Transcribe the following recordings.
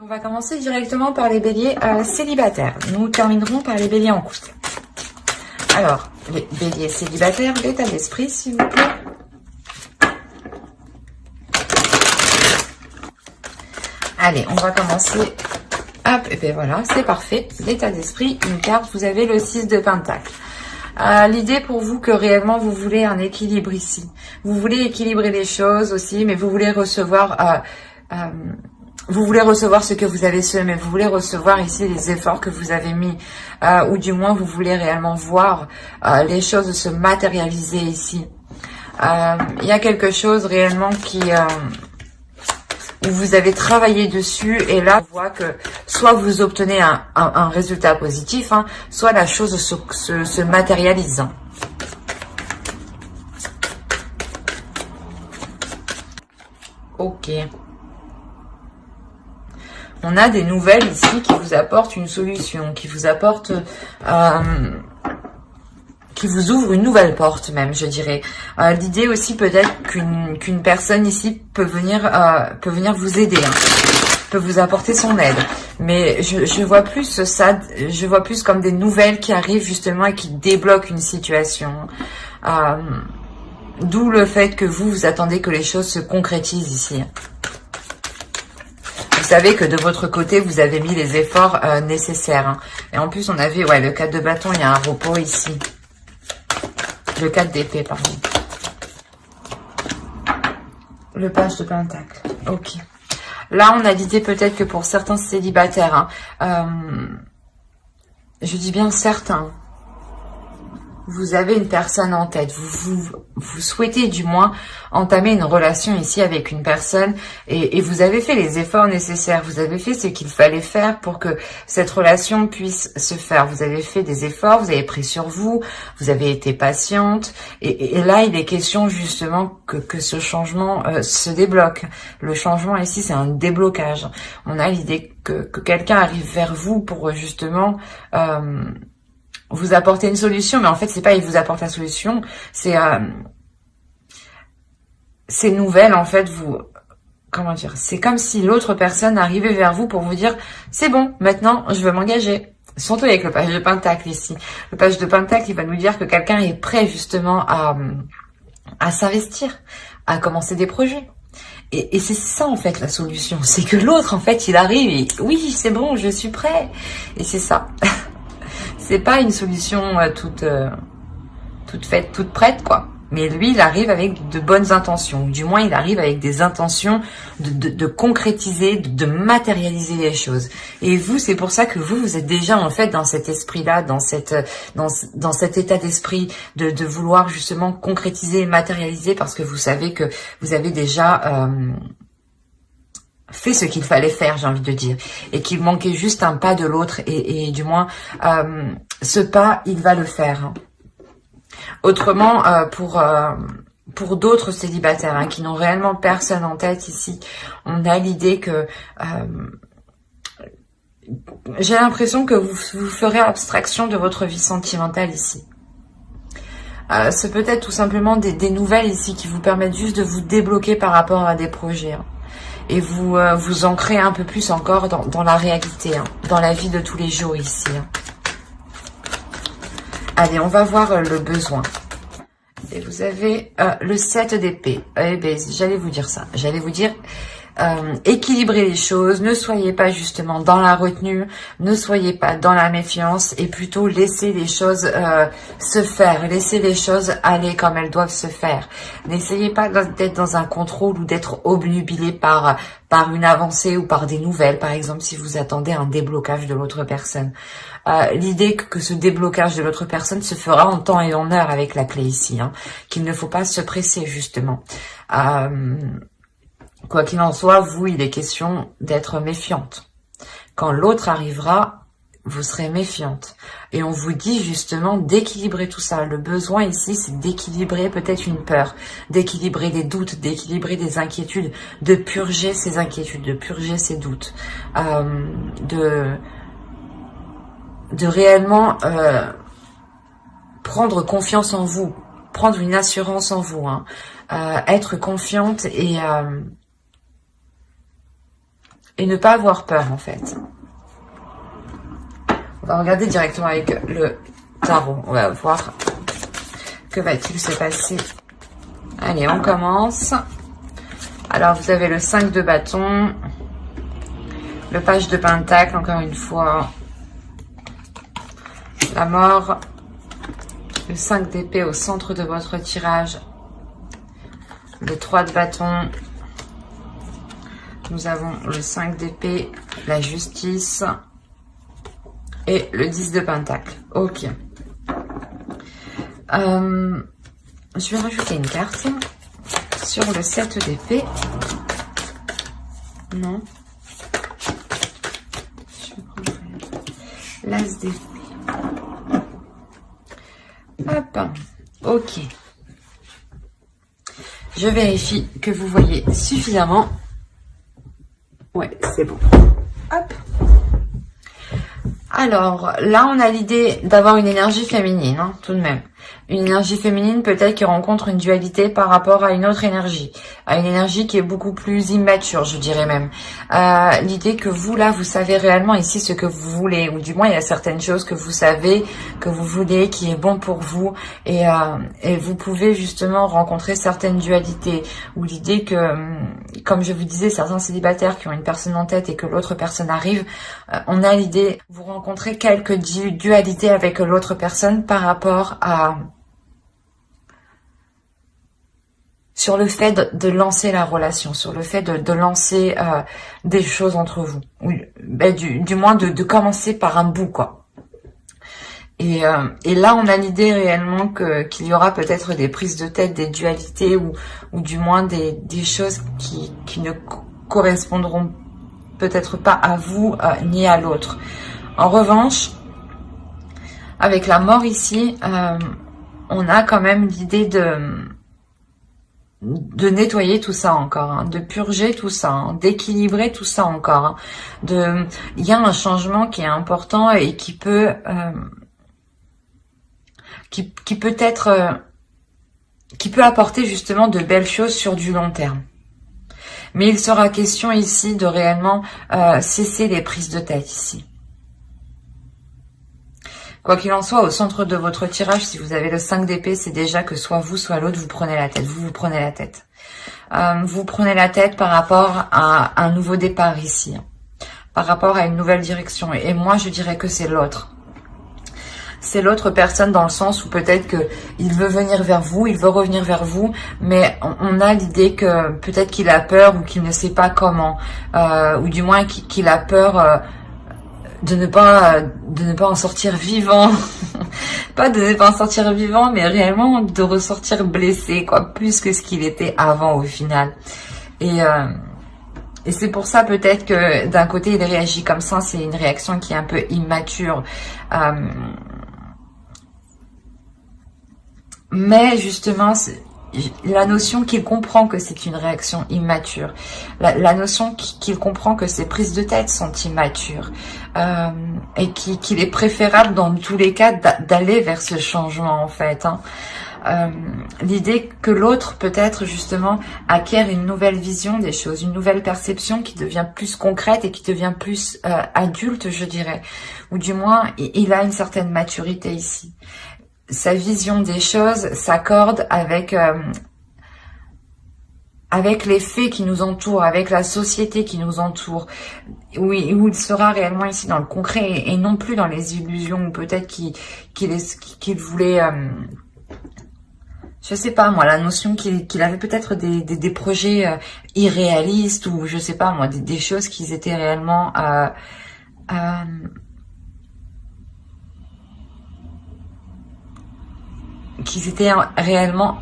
On va commencer directement par les béliers célibataires. Nous terminerons par les béliers en couple. Alors, les béliers célibataires, l'état d'esprit, s'il vous plaît. Allez, on va commencer. Hop, et bien voilà, c'est parfait. L'état d'esprit, une carte, vous avez le 6 de Pentacle. L'idée pour vous que réellement vous voulez un équilibre ici. Vous voulez équilibrer les choses aussi, mais vous voulez recevoir... vous voulez recevoir ce que vous avez semé, vous voulez recevoir ici les efforts que vous avez mis, ou du moins vous voulez réellement voir les choses se matérialiser ici. Il y a quelque chose réellement qui... où vous avez travaillé dessus, et là, on voit que soit vous obtenez un résultat positif, hein, soit la chose se matérialise. Ok. On a des nouvelles ici qui vous apportent une solution, qui vous apportent, qui vous ouvre une nouvelle porte même, je dirais. L'idée aussi peut-être qu'une personne ici peut venir vous aider, hein, peut vous apporter son aide. Mais je vois plus ça, je vois plus comme des nouvelles qui arrivent justement et qui débloquent une situation. D'où le fait que vous attendez que les choses se concrétisent ici. Vous savez que de votre côté, vous avez mis les efforts nécessaires. Hein. Et en plus, on avait le 4 de bâton, il y a un repos ici. Le 4 d'épée, pardon. Le page de pentacle. Ok. Là, on a l'idée peut-être que pour certains célibataires, je dis bien certains, vous avez une personne en tête, vous souhaitez du moins entamer une relation ici avec une personne et vous avez fait les efforts nécessaires, vous avez fait ce qu'il fallait faire pour que cette relation puisse se faire. Vous avez fait des efforts, vous avez pris sur vous, vous avez été patiente et là il est question justement que ce changement se débloque. Le changement ici c'est un déblocage. On a l'idée que quelqu'un arrive vers vous pour justement... vous apportez une solution, mais en fait, c'est pas il vous apporte la solution, c'est nouvelle, en fait, comment dire, c'est comme si l'autre personne arrivait vers vous pour vous dire, c'est bon, maintenant, je veux m'engager. Surtout avec le page de Pentacle ici. Le page de Pentacle, il va nous dire que quelqu'un est prêt, justement, à s'investir, à commencer des projets. Et c'est ça, en fait, la solution. C'est que l'autre, en fait, il arrive et, oui, c'est bon, je suis prêt. Et c'est ça. C'est pas une solution toute faite, toute prête, quoi. Mais lui, il arrive avec de bonnes intentions. Du moins, il arrive avec des intentions de concrétiser, de matérialiser les choses. Et vous, c'est pour ça que vous êtes déjà, en fait, dans cet esprit-là, dans cet état d'esprit de vouloir justement concrétiser et matérialiser, parce que vous savez que vous avez déjà... fait ce qu'il fallait faire, j'ai envie de dire, et qu'il manquait juste un pas de l'autre, et du moins ce pas, il va le faire. Autrement, pour d'autres célibataires qui n'ont réellement personne en tête ici, on a l'idée que j'ai l'impression que vous ferez abstraction de votre vie sentimentale ici. C'est peut-être tout simplement des nouvelles ici qui vous permettent juste de vous débloquer par rapport à des projets. Hein. Et vous ancrez un peu plus encore dans la réalité, hein, dans la vie de tous les jours ici. Hein. Allez, on va voir le besoin. Et vous avez le 7 d'épée. Eh bien, j'allais vous dire ça. J'allais vous dire, équilibrez les choses. Ne soyez pas justement dans la retenue. Ne soyez pas dans la méfiance. Et plutôt laissez les choses se faire. Laissez les choses aller comme elles doivent se faire. N'essayez pas d'être dans un contrôle ou d'être obnubilé par une avancée ou par des nouvelles. Par exemple, si vous attendez un déblocage de l'autre personne. L'idée que ce déblocage de l'autre personne se fera en temps et en heure avec la clé ici. Hein, qu'il ne faut pas se presser justement. Quoi qu'il en soit, vous, il est question d'être méfiante. Quand l'autre arrivera, vous serez méfiante. Et on vous dit justement d'équilibrer tout ça. Le besoin ici, c'est d'équilibrer peut-être une peur, d'équilibrer des doutes, d'équilibrer des inquiétudes, de purger ces inquiétudes, de purger ces doutes, de réellement prendre confiance en vous, prendre une assurance en vous, hein, être confiante et ne pas avoir peur en fait. On va regarder directement avec le tarot. On va voir que va-t-il se passer. Allez, on commence. Alors, vous avez le 5 de bâton, le page de pentacle, encore une fois, la mort, le 5 d'épée au centre de votre tirage, le 3 de bâton, nous avons le 5 d'épée, la justice et le 10 de pentacle. Ok. Je vais rajouter une carte sur le 7 d'épée. Non. Je vais prendre l'as d'épée. Hop. Ok. Je vérifie que vous voyez suffisamment. Ouais, c'est bon. Hop. Alors, là, on a l'idée d'avoir une énergie féminine, hein, tout de même. Une énergie féminine peut-être qui rencontre une dualité par rapport à une autre énergie. À une énergie qui est beaucoup plus immature, je dirais même. L'idée que vous, là, vous savez réellement ici ce que vous voulez. Ou du moins, il y a certaines choses que vous savez, que vous voulez, qui est bon pour vous. Et vous pouvez justement rencontrer certaines dualités. Ou l'idée que, comme je vous disais, certains célibataires qui ont une personne en tête et que l'autre personne arrive, on a l'idée, vous rencontrez quelques dualités avec l'autre personne par rapport à sur le fait de lancer la relation, sur le fait de lancer des choses entre vous, ou du moins de commencer par un bout, quoi. Et là, on a l'idée réellement qu'il y aura peut-être des prises de tête, des dualités, ou du moins des choses qui ne correspondront peut-être pas à vous ni à l'autre. En revanche, avec la mort ici, on a quand même l'idée de nettoyer tout ça encore, hein, de purger tout ça, hein, d'équilibrer tout ça encore. Hein, il y a un changement qui est important et qui peut qui peut apporter justement de belles choses sur du long terme. Mais il sera question ici de réellement cesser les prises de tête ici. Quoi qu'il en soit, au centre de votre tirage, si vous avez le 5 d'épée, c'est déjà que soit vous, soit l'autre, vous prenez la tête. Vous prenez la tête. Vous prenez la tête par rapport à un nouveau départ ici. Par rapport à une nouvelle direction. Et moi, je dirais que c'est l'autre. C'est l'autre personne dans le sens où peut-être que il veut venir vers vous, il veut revenir vers vous, mais on a l'idée que peut-être qu'il a peur ou qu'il ne sait pas comment. Ou du moins qu'il a peur... de ne pas en sortir vivant. Pas de ne pas en sortir vivant, mais réellement de ressortir blessé, quoi, plus que ce qu'il était avant au final. Et c'est pour ça peut-être que d'un côté il réagit comme ça, c'est une réaction qui est un peu immature. Mais justement, la notion qu'il comprend que c'est une réaction immature, la notion qu'il comprend que ses prises de tête sont immatures, et qu'il est préférable dans tous les cas d'aller vers ce changement en fait. Hein. L'idée que l'autre peut-être justement acquiert une nouvelle vision des choses, une nouvelle perception qui devient plus concrète et qui devient plus adulte, je dirais, ou du moins il a une certaine maturité ici. Sa vision des choses s'accorde avec les faits qui nous entourent, avec la société qui nous entoure, où il sera réellement ici dans le concret et non plus dans les illusions, ou peut-être qu'il voulait, je sais pas moi, la notion qu'il avait peut-être des projets irréalistes, ou je sais pas moi, des choses qui étaient réellement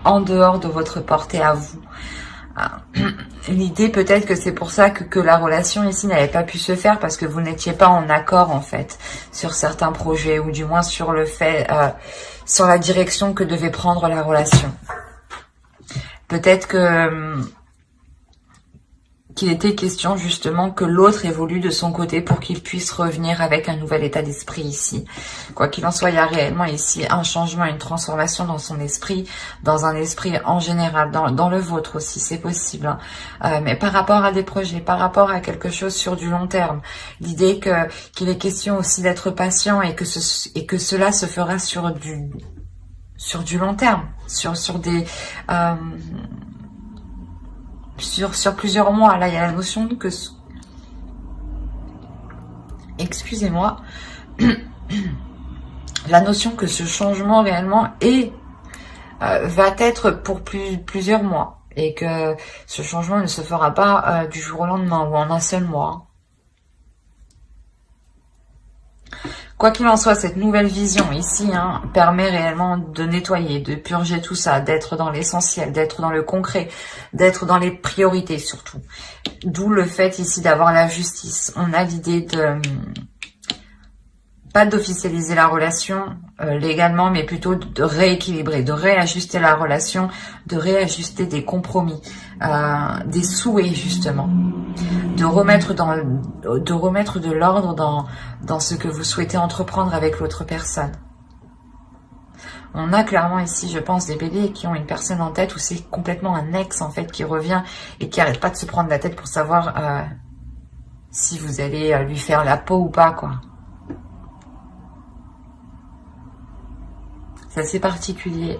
en dehors de votre portée à vous. L'idée peut-être que c'est pour ça que la relation ici n'avait pas pu se faire, parce que vous n'étiez pas en accord en fait sur certains projets, ou du moins sur le fait, sur la direction que devait prendre la relation. Peut-être qu'il était question justement que l'autre évolue de son côté pour qu'il puisse revenir avec un nouvel état d'esprit ici. Quoi qu'il en soit, il y a réellement ici un changement, une transformation dans son esprit, dans un esprit en général, dans le vôtre aussi, c'est possible. Mais par rapport à des projets, par rapport à quelque chose sur du long terme, l'idée qu'il est question aussi d'être patient et que cela se fera sur du long terme, sur des... Sur plusieurs mois. Là, il y a la notion que... Excusez-moi. La notion que ce changement réellement va être pour plusieurs mois. Et que ce changement ne se fera pas du jour au lendemain ou en un seul mois. Quoi qu'il en soit, cette nouvelle vision ici permet réellement de nettoyer, de purger tout ça, d'être dans l'essentiel, d'être dans le concret, d'être dans les priorités surtout. D'où le fait ici d'avoir la justice. On a l'idée de... pas d'officialiser la relation légalement, mais plutôt de rééquilibrer, de réajuster la relation, de réajuster des compromis, des souhaits justement, de remettre de l'ordre dans ce que vous souhaitez entreprendre avec l'autre personne. On a clairement ici, je pense, des béliers qui ont une personne en tête où c'est complètement un ex en fait qui revient et qui arrête pas de se prendre la tête pour savoir si vous allez lui faire la peau ou pas, quoi. C'est assez particulier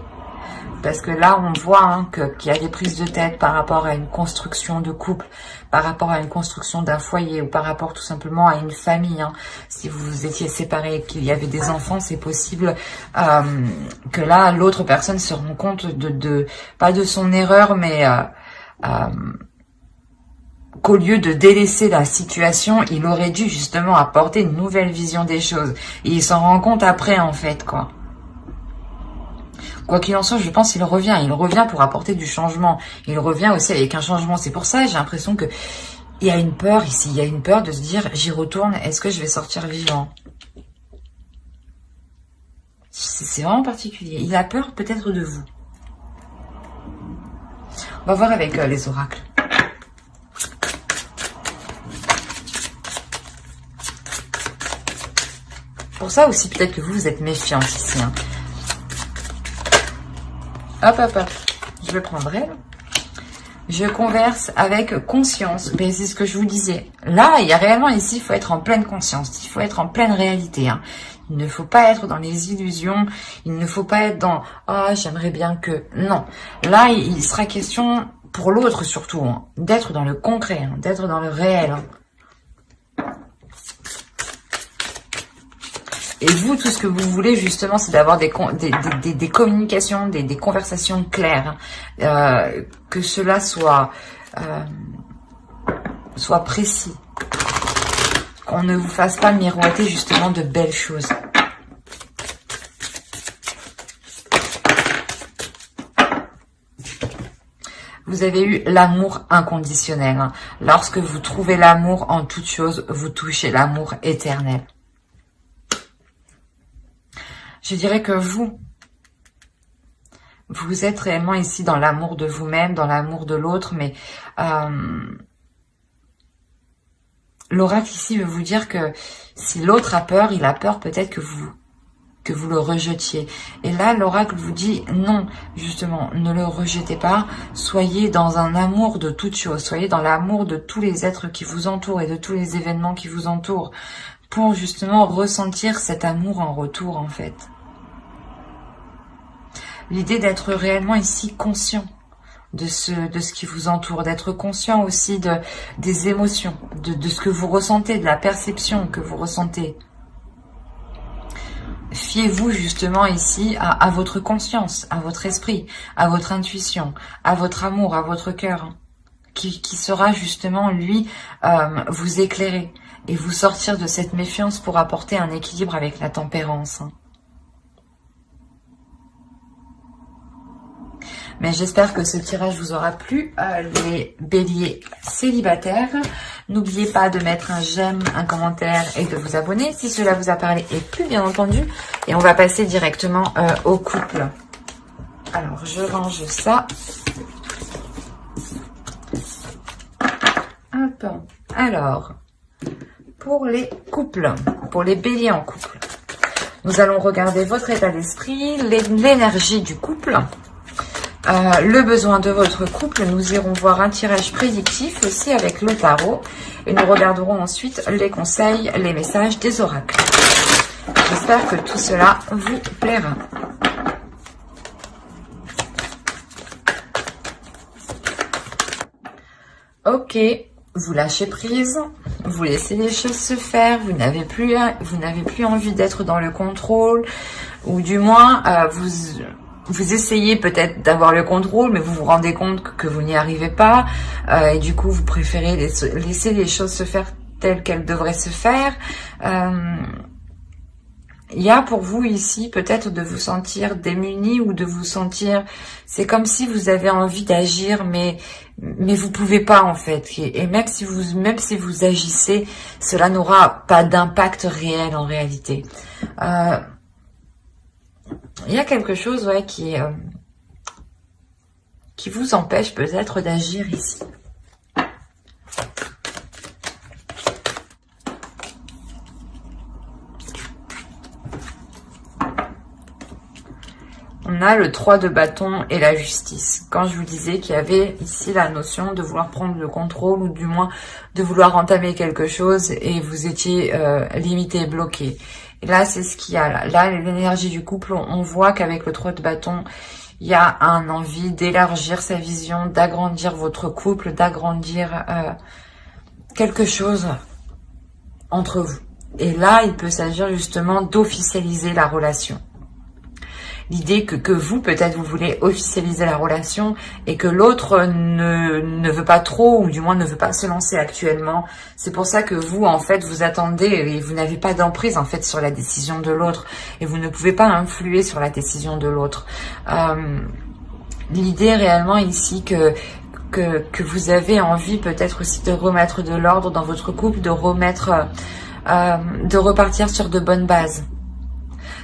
parce que là on voit qu'il y a des prises de tête par rapport à une construction de couple, par rapport à une construction d'un foyer ou par rapport tout simplement à une famille. Si vous étiez séparés et qu'il y avait des enfants, c'est possible que là l'autre personne se rend compte pas de son erreur, mais qu'au lieu de délaisser la situation, il aurait dû justement apporter une nouvelle vision des choses. Et il s'en rend compte après en fait, quoi. Quoi qu'il en soit, je pense qu'il revient. Il revient pour apporter du changement. Il revient aussi avec un changement. C'est pour ça, j'ai l'impression que il y a une peur ici. Il y a une peur de se dire, j'y retourne, est-ce que je vais sortir vivant? C'est vraiment particulier. Il a peur peut-être de vous. On va voir avec les oracles. Pour ça aussi, peut-être que vous êtes méfiante ici. Hop, hop, hop. Je le prendrai. Je converse avec conscience. Mais c'est ce que je vous disais. Là, il y a réellement ici, il faut être en pleine conscience. Il faut être en pleine réalité. Il ne faut pas être dans les illusions. Il ne faut pas être dans « Ah, j'aimerais bien que... » Non. Là, il sera question, pour l'autre surtout, d'être dans le concret, d'être dans le réel. Et vous, tout ce que vous voulez, justement, c'est d'avoir des communications, des conversations claires. Que cela soit précis. Qu'on ne vous fasse pas miroiter, justement, de belles choses. Vous avez eu l'amour inconditionnel. Lorsque vous trouvez l'amour en toute chose, vous touchez l'amour éternel. Je dirais que vous êtes réellement ici dans l'amour de vous-même, dans l'amour de l'autre, mais l'oracle ici veut vous dire que si l'autre a peur, il a peur peut-être que vous le rejetiez. Et là, l'oracle vous dit non, justement, ne le rejetez pas, soyez dans un amour de toutes choses, soyez dans l'amour de tous les êtres qui vous entourent et de tous les événements qui vous entourent, pour justement ressentir cet amour en retour, en fait. L'idée d'être réellement ici conscient de ce qui vous entoure, d'être conscient aussi des émotions, de ce que vous ressentez, de la perception que vous ressentez. Fiez-vous justement ici à votre conscience, à votre esprit, à votre intuition, à votre amour, à votre cœur, qui sera justement, lui, vous éclairer et vous sortir de cette méfiance pour apporter un équilibre avec la tempérance. Mais j'espère que ce tirage vous aura plu, les béliers célibataires. N'oubliez pas de mettre un j'aime, un commentaire et de vous abonner si cela vous a parlé et plu, bien entendu. Et on va passer directement au couple. Alors, je range ça. Hop. Alors, pour les couples, pour les béliers en couple, nous allons regarder votre état d'esprit, l'énergie du couple, le besoin de votre couple. Nous irons voir un tirage prédictif aussi avec le tarot. Et nous regarderons ensuite les conseils, les messages des oracles. J'espère que tout cela vous plaira. Ok, vous lâchez prise, vous laissez les choses se faire, vous n'avez plus envie d'être dans le contrôle, ou du moins vous essayez peut-être d'avoir le contrôle, mais vous vous rendez compte que vous n'y arrivez pas, et du coup vous préférez laisser les choses se faire telles qu'elles devraient se faire. Il y a pour vous ici peut-être de vous sentir démuni ou de vous sentir, c'est comme si vous avez envie d'agir, mais vous pouvez pas en fait. Et même si vous agissez, cela n'aura pas d'impact réel en réalité. Il y a quelque chose qui vous empêche peut-être d'agir ici. On a le 3 de bâton et la justice. Quand je vous disais qu'il y avait ici la notion de vouloir prendre le contrôle ou du moins de vouloir entamer quelque chose et vous étiez limité, bloqué. Et là, c'est ce qu'il y a là. Là, l'énergie du couple, on voit qu'avec le 3 de bâton, il y a un envie d'élargir sa vision, d'agrandir votre couple, d'agrandir quelque chose entre vous. Et là, il peut s'agir justement d'officialiser la relation. L'idée que vous, peut-être, vous voulez officialiser la relation et que l'autre ne veut pas trop ou du moins ne veut pas se lancer actuellement. C'est pour ça que vous, en fait, vous attendez et vous n'avez pas d'emprise, en fait, sur la décision de l'autre et vous ne pouvez pas influer sur la décision de l'autre. L'idée réellement ici que vous avez envie peut-être aussi de remettre de l'ordre dans votre couple, de repartir sur de bonnes bases.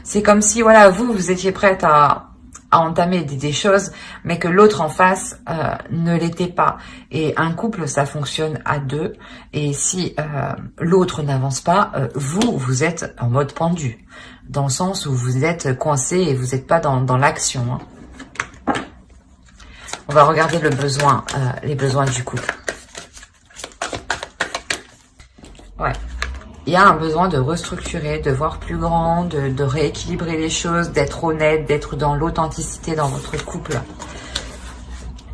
C'est comme si, voilà, vous étiez prête à entamer des choses, mais que l'autre en face ne l'était pas. Et un couple, ça fonctionne à deux. Et si l'autre n'avance pas, vous êtes en mode pendu. Dans le sens où vous êtes coincé et vous n'êtes pas dans l'action. Hein. On va regarder les besoins du couple. Ouais. Il y a un besoin de restructurer, de voir plus grand, de rééquilibrer les choses, d'être honnête, d'être dans l'authenticité dans votre couple.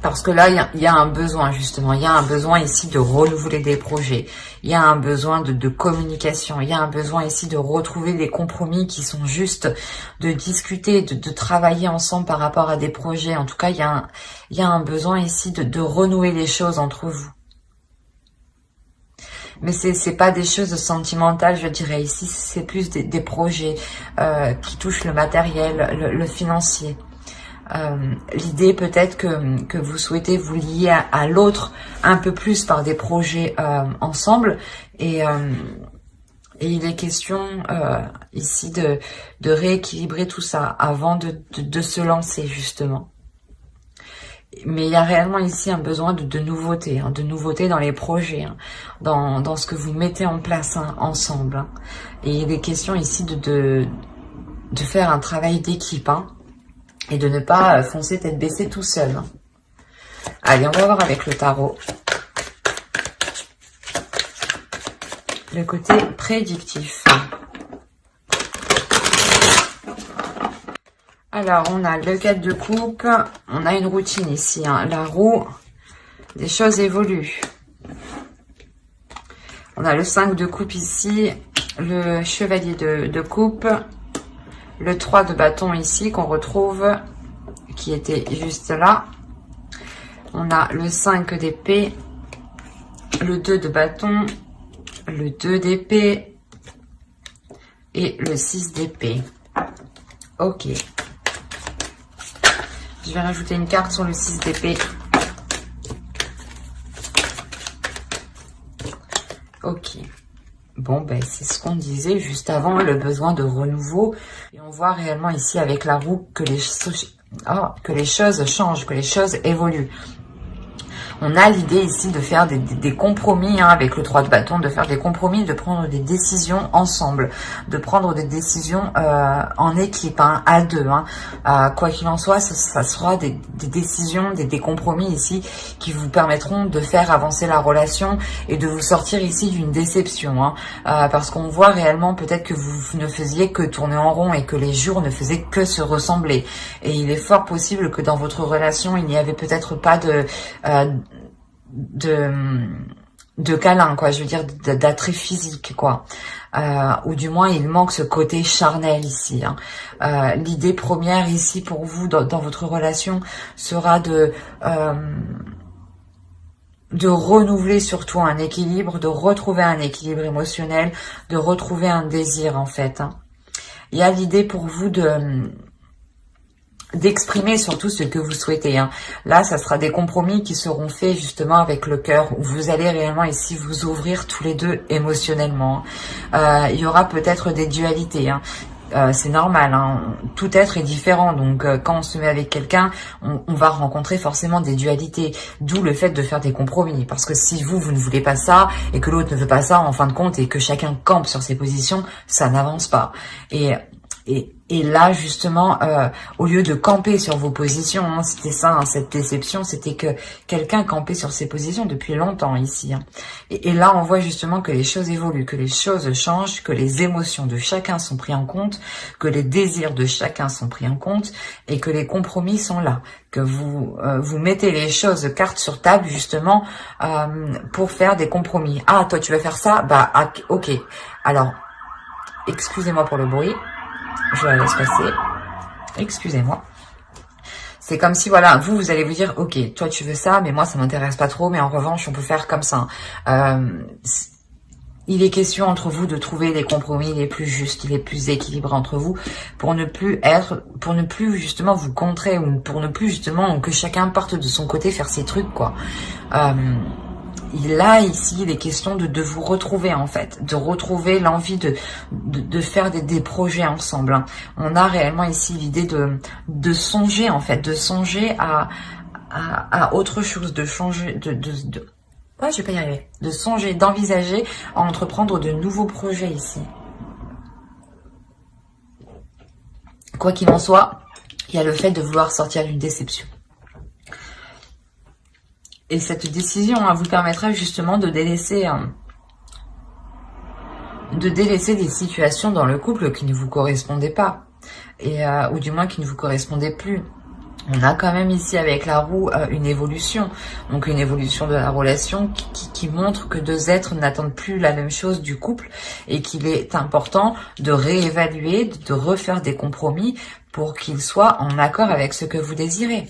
Parce que là, il y a un besoin justement, il y a un besoin ici de renouveler des projets, il y a un besoin de communication, il y a un besoin ici de retrouver des compromis qui sont justes, de discuter, de travailler ensemble par rapport à des projets. En tout cas, il y a un besoin ici de renouer les choses entre vous. Mais c'est pas des choses sentimentales, je dirais. Ici, c'est plus des projets qui touchent le matériel, le financier. L'idée peut-être que vous souhaitez vous lier à l'autre un peu plus par des projets ensemble. Et il est question ici de rééquilibrer tout ça avant de se lancer justement. Mais il y a réellement ici un besoin de nouveauté, hein, de nouveauté dans les projets, hein, dans ce que vous mettez en place ensemble. Hein. Et il est question ici de faire un travail d'équipe hein, et de ne pas foncer tête baissée tout seul. Hein. Allez, on va voir avec le tarot. Le côté prédictif. Alors, on a le 4 de coupe, on a une routine ici, hein, la roue, des choses évoluent. On a le 5 de coupe ici, le chevalier de coupe, le 3 de bâton ici qu'on retrouve, qui était juste là. On a le 5 d'épée, le 2 de bâton, le 2 d'épée et le 6 d'épée. Ok. Je vais rajouter une carte sur le 6 d'épée. Ok. Bon, ben c'est ce qu'on disait juste avant, le besoin de renouveau. Et on voit réellement ici avec la roue que les choses changent, que les choses évoluent. On a l'idée ici de faire des compromis hein, avec le 3 de bâton, de faire des compromis, de prendre des décisions ensemble, de prendre des décisions en équipe, hein, à deux. Hein. Quoi qu'il en soit, ça sera des décisions, des compromis ici qui vous permettront de faire avancer la relation et de vous sortir ici d'une déception. Hein. Parce qu'on voit réellement peut-être que vous ne faisiez que tourner en rond et que les jours ne faisaient que se ressembler. Et il est fort possible que dans votre relation, il n'y avait peut-être pas de câlin, quoi, je veux dire d'attrait physique, quoi. Ou du moins il manque ce côté charnel ici. Hein. L'idée première ici pour vous dans votre relation sera de renouveler surtout un équilibre, de retrouver un équilibre émotionnel, de retrouver un désir en fait. Hein. Il y a l'idée pour vous d'exprimer surtout ce que vous souhaitez. Hein. Là, ça sera des compromis qui seront faits justement avec le cœur, où vous allez réellement ici vous ouvrir tous les deux émotionnellement. Il y aura peut-être des dualités. Hein. C'est normal, hein. Tout être est différent, donc quand on se met avec quelqu'un, on va rencontrer forcément des dualités, d'où le fait de faire des compromis, parce que si vous ne voulez pas ça, et que l'autre ne veut pas ça, en fin de compte, et que chacun campe sur ses positions, ça n'avance pas. Et là, justement, au lieu de camper sur vos positions, hein, c'était ça, hein, cette déception, c'était que quelqu'un campait sur ses positions depuis longtemps ici. Hein. Et là, on voit justement que les choses évoluent, que les choses changent, que les émotions de chacun sont pris en compte, que les désirs de chacun sont pris en compte, et que les compromis sont là, que vous mettez les choses carte sur table, justement, pour faire des compromis. Ah, toi, tu veux faire ça? Bah, ok. Alors, excusez-moi pour le bruit. Je la laisse passer. Excusez-moi. C'est comme si, voilà, vous allez vous dire, ok, toi tu veux ça, mais moi ça m'intéresse pas trop, mais en revanche, on peut faire comme ça. Il est question entre vous de trouver les compromis les plus justes, les plus équilibrés entre vous, pour ne plus justement vous contrer, ou pour ne plus justement que chacun parte de son côté faire ses trucs, quoi. Là, ici, il est question de vous retrouver, en fait, de retrouver l'envie de faire des projets ensemble. Hein. On a réellement ici l'idée de songer, en fait, de songer à autre chose, de changer, ouais, je vais pas y arriver. De songer, d'envisager à entreprendre de nouveaux projets ici. Quoi qu'il en soit, il y a le fait de vouloir sortir d'une déception. Et cette décision vous permettra justement de délaisser des situations dans le couple qui ne vous correspondaient pas, ou du moins qui ne vous correspondaient plus. On a quand même ici avec la roue une évolution, donc une évolution de la relation qui montre que deux êtres n'attendent plus la même chose du couple et qu'il est important de réévaluer, de refaire des compromis pour qu'ils soient en accord avec ce que vous désirez.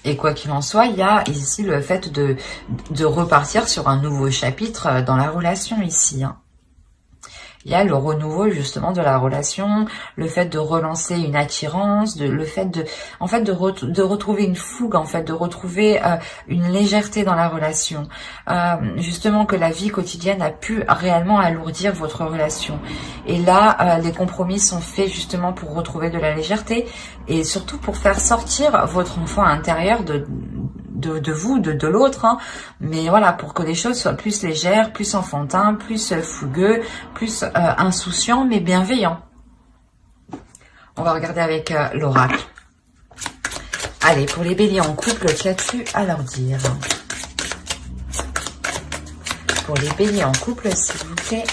Et quoi qu'il en soit, il y a ici le fait de repartir sur un nouveau chapitre dans la relation ici. Hein. Il y a le renouveau justement de la relation, le fait de relancer une attirance, le fait de retrouver une fougue, en fait, de retrouver une légèreté dans la relation. Justement que la vie quotidienne a pu réellement alourdir votre relation. Et là, les compromis sont faits justement pour retrouver de la légèreté et surtout pour faire sortir votre enfant intérieur de vous, de l'autre, hein. Mais voilà, pour que les choses soient plus légères, plus enfantins, plus fougueux, plus insouciants, mais bienveillants. On va regarder avec l'oracle. Allez, pour les béliers en couple, qu'as-tu à leur dire? Pour les béliers en couple, s'il vous plaît.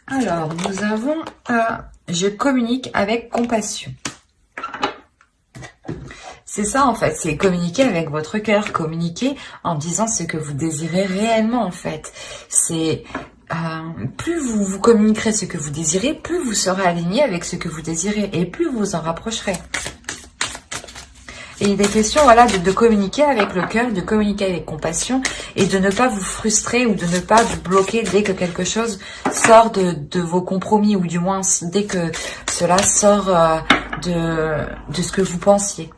Alors, nous avons je communique avec compassion. C'est ça en fait, c'est communiquer avec votre cœur, communiquer en disant ce que vous désirez réellement en fait. C'est plus vous communiquerez ce que vous désirez, plus vous serez aligné avec ce que vous désirez et plus vous vous en rapprocherez. Et il est question voilà, de communiquer avec le cœur, de communiquer avec compassion et de ne pas vous frustrer ou de ne pas vous bloquer dès que quelque chose sort de vos compromis ou du moins dès que cela sort de ce que vous pensiez.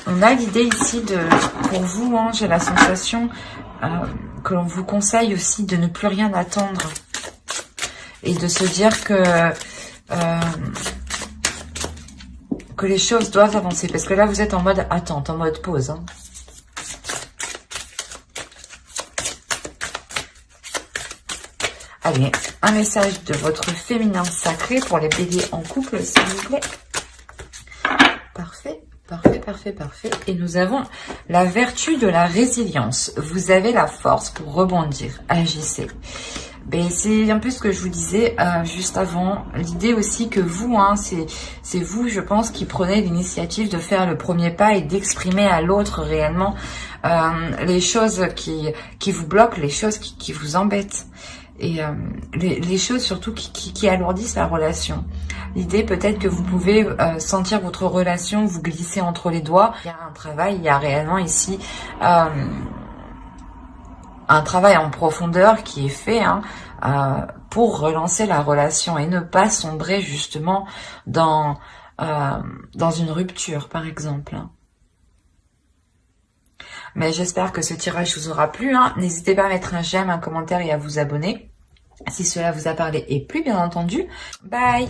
On a l'idée ici pour vous, hein, j'ai la sensation que l'on vous conseille aussi de ne plus rien attendre que les choses doivent avancer. Parce que là, vous êtes en mode attente, en mode pause. Hein. Allez, un message de votre féminin sacré pour les béliers en couple, s'il vous plaît. Parfait, parfait, parfait, parfait. Et nous avons la vertu de la résilience. Vous avez la force pour rebondir. Agissez. Ben, c'est un peu ce que je vous disais juste avant. L'idée aussi que vous, hein, c'est vous, je pense, qui prenez l'initiative de faire le premier pas et d'exprimer à l'autre réellement les choses qui vous bloquent, les choses qui vous embêtent. Et les choses surtout qui alourdissent la relation. L'idée peut-être que vous pouvez sentir votre relation vous glisser entre les doigts. Il y a un travail, il y a réellement ici un travail en profondeur qui est fait pour relancer la relation et ne pas sombrer justement dans une rupture par exemple. Mais j'espère que ce tirage vous aura plu. Hein. N'hésitez pas à mettre un j'aime, un commentaire et à vous abonner si cela vous a parlé et plu, bien entendu. Bye!